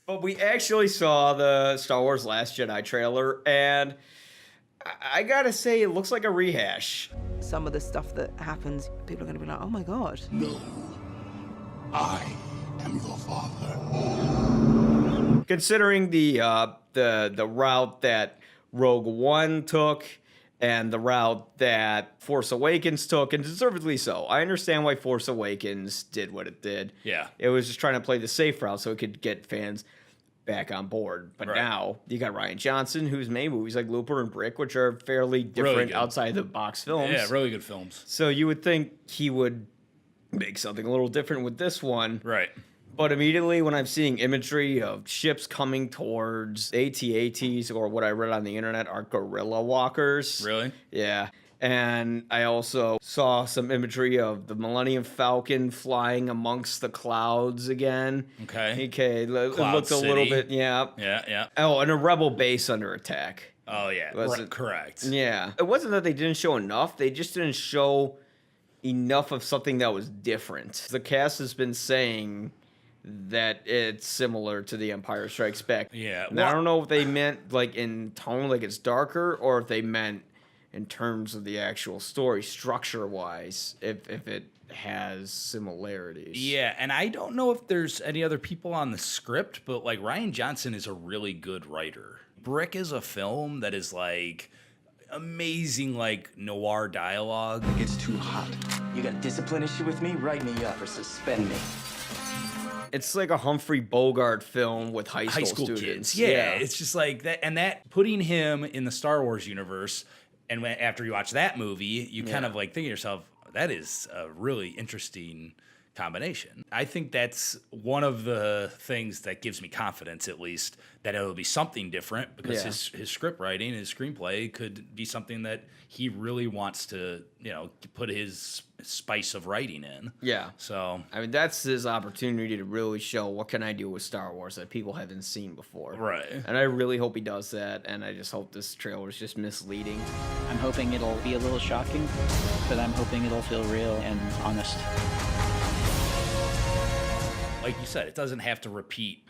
But we actually saw the Star Wars Last Jedi trailer, and I gotta say, it looks like a rehash. Some of the stuff that happens, people are going to be like, oh my God. No, I am your father. Considering the route that Rogue One took and the route that Force Awakens took, and deservedly so. I understand why Force Awakens did what it did. Yeah. It was just trying to play the safe route so it could get fans back on board. But Right. now you got Rian Johnson, who's made movies like Looper and Brick, which are fairly different good. outside the box films. Yeah, really good films. So you would think he would make something a little different with this one. Right. But immediately when I'm seeing imagery of ships coming towards AT-ATs, or what I read on the internet are gorilla walkers. Really? Yeah. And I also saw some imagery of the Millennium Falcon flying amongst the clouds again. Okay. It looked Cloud a little City. bit, yeah. Yeah, yeah. Oh, and a rebel base under attack. Oh, yeah. Was it- Correct. Yeah. It wasn't that they didn't show enough. They just didn't show enough of something that was different. The cast has been saying that it's similar to The Empire Strikes Back. Yeah. Now, I don't know if they meant like in tone, like it's darker, or if they meant in terms of the actual story, structure-wise, if it has similarities. Yeah, and I don't know if there's any other people on the script, but like Rian Johnson is a really good writer. Brick is a film that is like amazing, like noir dialogue. It gets too hot. You got a discipline issue with me? Write me up or suspend me. It's like a Humphrey Bogart film with high school students. kids. Yeah, it's just like that, and that putting him in the Star Wars universe, and after you watch that movie, you kind of like think to yourself, that is a really interesting combination. I think that's one of the things that gives me confidence, at least, that it'll be something different, because his script writing, his screenplay could be something that he really wants to, put his spice of writing in. Yeah. So, I mean, that's his opportunity to really show what can I do with Star Wars that people haven't seen before. right. And I really hope he does that, and I just hope this trailer is just misleading. I'm hoping it'll be a little shocking, but I'm hoping it'll feel real and honest. Like you said, it doesn't have to repeat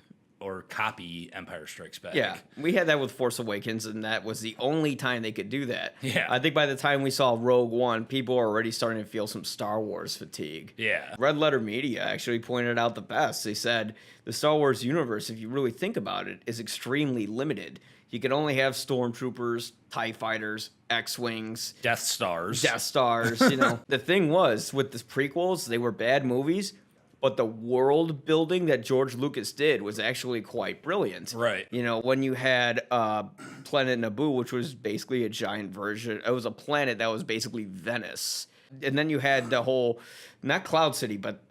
or copy Empire Strikes Back. Yeah, we had that with Force Awakens, and that was the only time they could do that. Yeah. I think by the time we saw Rogue One, people are already starting to feel some Star Wars fatigue. Yeah. Red Letter Media actually pointed out the best. They said the Star Wars universe, if you really think about it, is extremely limited. You can only have stormtroopers, TIE fighters, X-Wings, Death Stars. The thing was, with the prequels, they were bad movies, but the world building that George Lucas did was actually quite brilliant. Right. When you had Planet Naboo, which was basically a giant version, it was a planet that was basically Venice. And then you had the whole, not Cloud City, but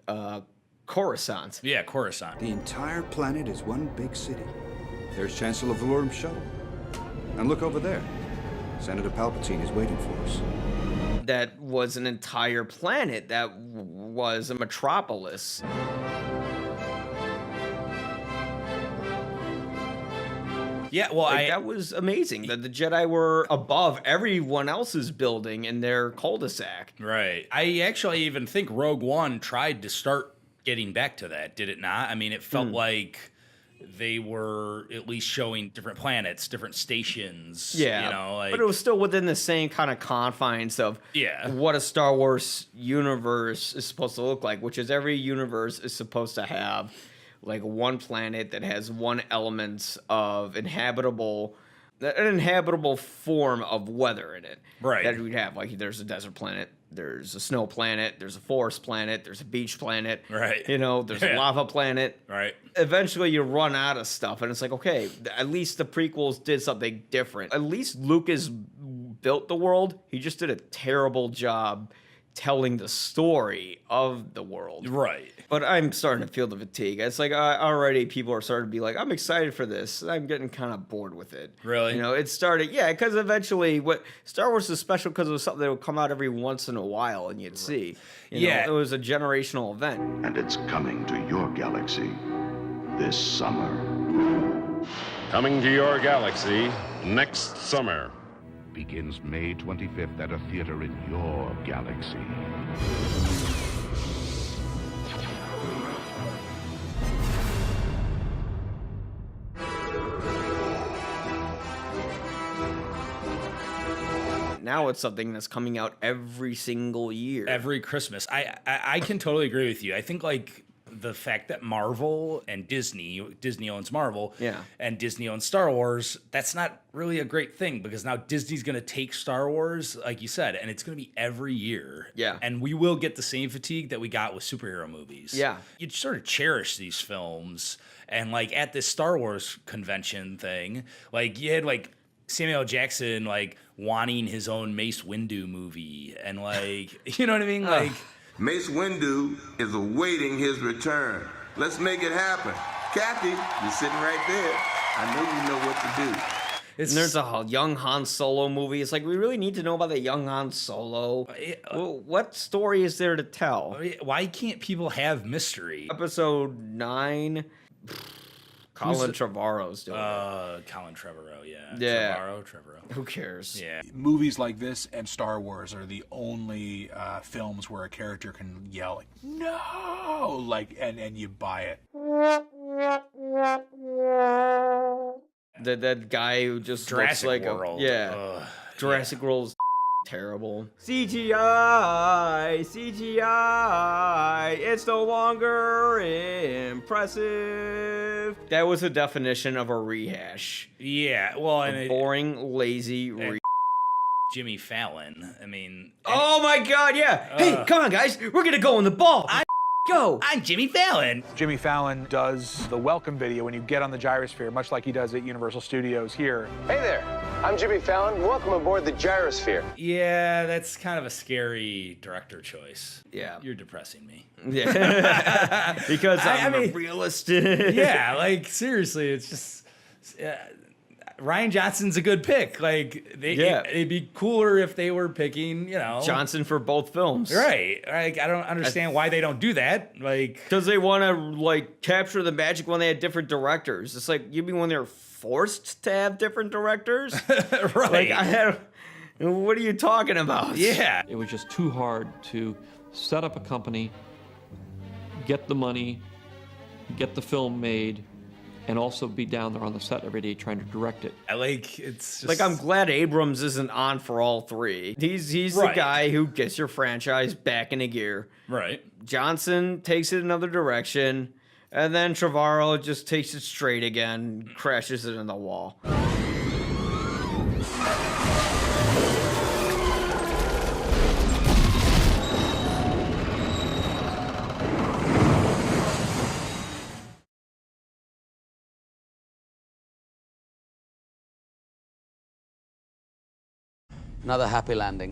Coruscant. Yeah, Coruscant. The entire planet is one big city. There's Chancellor Valorum's shuttle. And look over there. Senator Palpatine is waiting for us. That was an entire planet that was a metropolis. Yeah, well, that was amazing. That the Jedi were above everyone else's building in their cul-de-sac. Right. I actually even think Rogue One tried to start getting back to that, did it not? I mean, it felt like they were at least showing different planets, different stations. Yeah, but it was still within the same kind of confines of what a Star Wars universe is supposed to look like, which is every universe is supposed to have like one planet that has one element of an inhabitable form of weather in it. Right. That we'd have, like, there's a desert planet, there's a snow planet, there's a forest planet, there's a beach planet. Right. There's a lava planet. Right. Eventually you run out of stuff, and it's like, okay, at least the prequels did something different. At least Lucas built the world. He just did a terrible job telling the story of the world. Right. But I'm starting to feel the fatigue. It's like already people are starting to be like, I'm excited for this. I'm getting kind of bored with it. Really? It started, because eventually what Star Wars is special because it was something that would come out every once in a while and you'd see. It was a generational event. And it's coming to your galaxy this summer. Coming to your galaxy next summer. Begins May 25th at a theater in your galaxy. point. Now it's something that's coming out every single year. Every Christmas. I can totally agree with you. I think like the fact that Marvel and Disney owns Marvel, and Disney owns Star Wars, that's not really a great thing, because now Disney's going to take Star Wars, like you said, and it's going to be every year. Yeah. And we will get the same fatigue that we got with superhero movies. Yeah. You'd sort of cherish these films. And like at this Star Wars convention thing, like you had like Samuel L. Jackson like wanting his own Mace Windu movie, and like, you know what I mean? Like, Mace Windu is awaiting his return. Let's make it happen. Kathy, you're sitting right there. I know you know what to do. And there's a young Han Solo movie. It's like, we really need to know about the young Han Solo. What story is there to tell? Why can't people have mystery? Episode 9... Colin Trevorrow's doing it. Colin Trevorrow, yeah. Trevorrow. Who cares? Yeah. Movies like this and Star Wars are the only films where a character can yell, like, no! Like, and you buy it. That guy who just Jurassic looks like World. Jurassic World's terrible. CGI, it's no longer impressive. That was a definition of a rehash. Yeah, well, and boring, lazy Jimmy Fallon. I mean, oh my God, yeah. Hey, come on, guys, we're gonna go in the ball. Go. I'm Jimmy Fallon. Jimmy Fallon does the welcome video when you get on the gyrosphere, much like he does at Universal Studios here. Hey there, I'm Jimmy Fallon. Welcome aboard the gyrosphere. Yeah, that's kind of a scary director choice. Yeah. You're depressing me. Yeah. Because I'm a realist. Yeah, like, seriously, it's just... Rian Johnson's a good pick. Like, it'd be cooler if they were picking, you know, Johnson for both films. Right. Like, I don't understand why they don't do that. Like, because they want to like capture the magic when they had different directors. It's like, you mean when they're forced to have different directors? Right. Like, what are you talking about? Yeah. It was just too hard to set up a company, get the money, get the film made, and also be down there on the set every day trying to direct it. Like, it's just... Like, I'm glad Abrams isn't on for all three. He's the guy who gets your franchise back into gear. Right. Johnson takes it another direction, and then Trevorrow just takes it straight again, crashes it in the wall. Another happy landing.